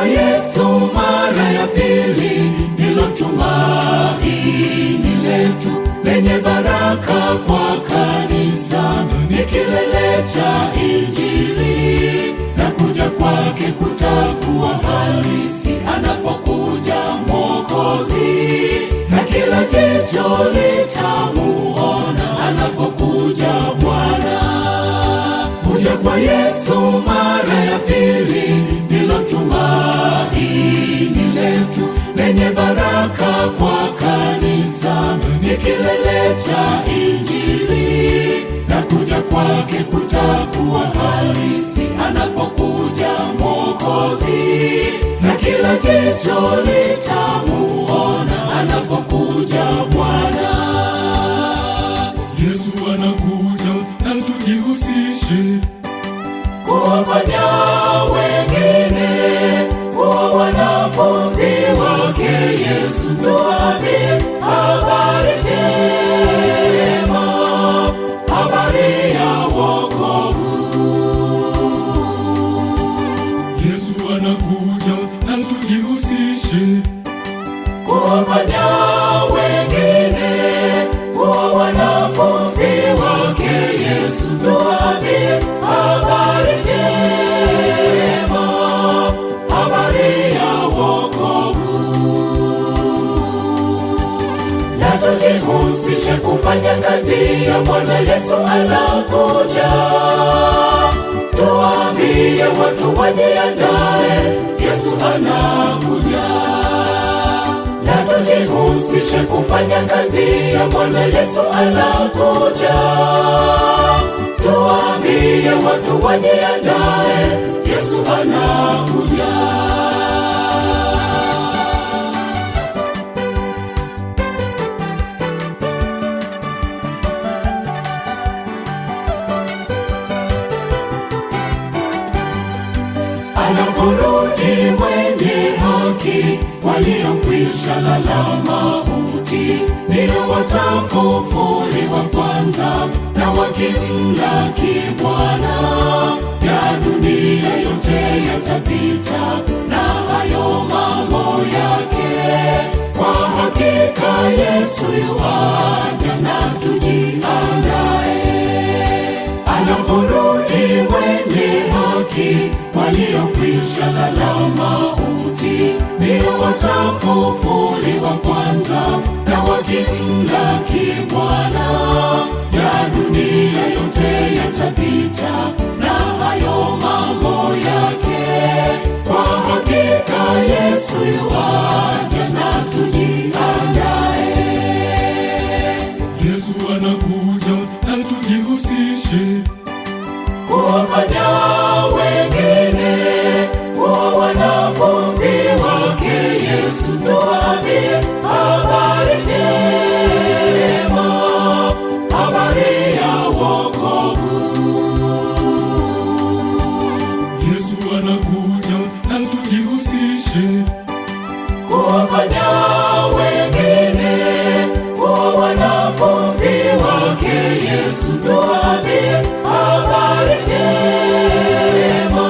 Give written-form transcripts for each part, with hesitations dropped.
kwa Yesu mara ya pili ndilo tumaini letu lenye baraka kwa kanisa, ni kilele cha Injili, na kuja kwake kutakuwa halisi anapokuja Mwokozi, na kila jicho litamuona anapokuja Bwana. Kuja kwa Yesu mara ya pili ndilo tumaini letu lenye baraka kwa kanisa, ni kilele cha Injili, na kuja kwake kutakuwa halisi anapokuja Mwokozi, na kila jicho litamuona anapokuja Bwana. Yesu anakuja, na tujihusishe kuwafanya wengine kuwa wanafunzi wake Yesu. Tuambie habari njema, habari ya wokovu. Yesu anakuja, na tujihusishe kuwafanya wengine kuwa wanafunzi wake Yesu. Tuambie habari njema, habari ya wokovu. Na tujihusishe kufanya kazi ya Bwana. Yesu anakuja, tuambie watu wajiandae, Yesu anakuja. Na tujihusishe kufanya kazi ya Bwana. Yesu anakuja, tuambie watu wajiandae, Yesu anakuja. Anaporudi mwenye haki, waliokwisha lala mauti ndio watafufuliwa kwanza, na wakimlaki Bwana. Ya dunia yote yatapita na hayo mambo yake, kwa hakika Yesu yuaja, na tujiandae. Anaporudi mwenye haki, waliokwisha lala mauti ndio watafufuliwa kwanza, na wakimlaki Bwana. Ya dunia yote yatapita na hayo mambo yake, kwa hakika Yesu yuaja, na tujiandae. Yesu anakuja, na tujihusishe kuwafanya wengine kuwa wanafunzi wake Yesu. Tuambie habari njema, habari ya wokovu. Yesu anakuja, na tujihusishe kuwafanya wengine kuwa wanafunzi wake Yesu. Tuambie habari njema,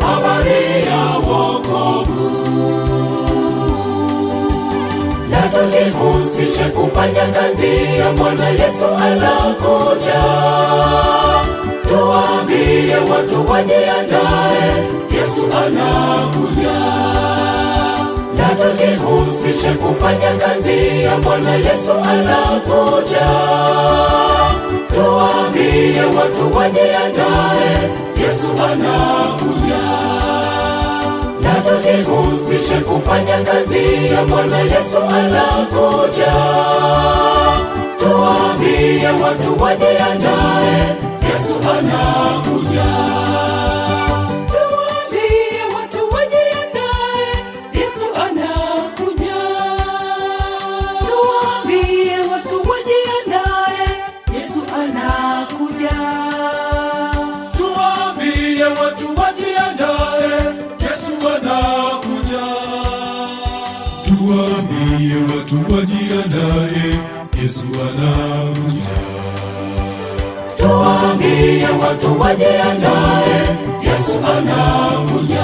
habari ya wokovu. Na tujihusishe kufanya kazi ya Bwana. Yesu anakuja, tuambie watu wajiandae, Yesu anakuja. Na tujihusishe kufanya kazi ya Bwana. Yesu anakuja, tuambie watu wajiandae, Yesu anakuja. Na tujihusishe kufanya kazi ya Bwana. Yesu anakuja, tuambie watu wajiandae, Yesu anakuja. Tuambie watu wajiandae, Yesu anakuja. Tuambie watu wajiandae, Yesu anakuja. tuambie watu wajiandae, Yesu anakuja. Tuambie watu wajiandae, Yesu anakuja. Tuambie watu wajiandae, Yesu anakuja.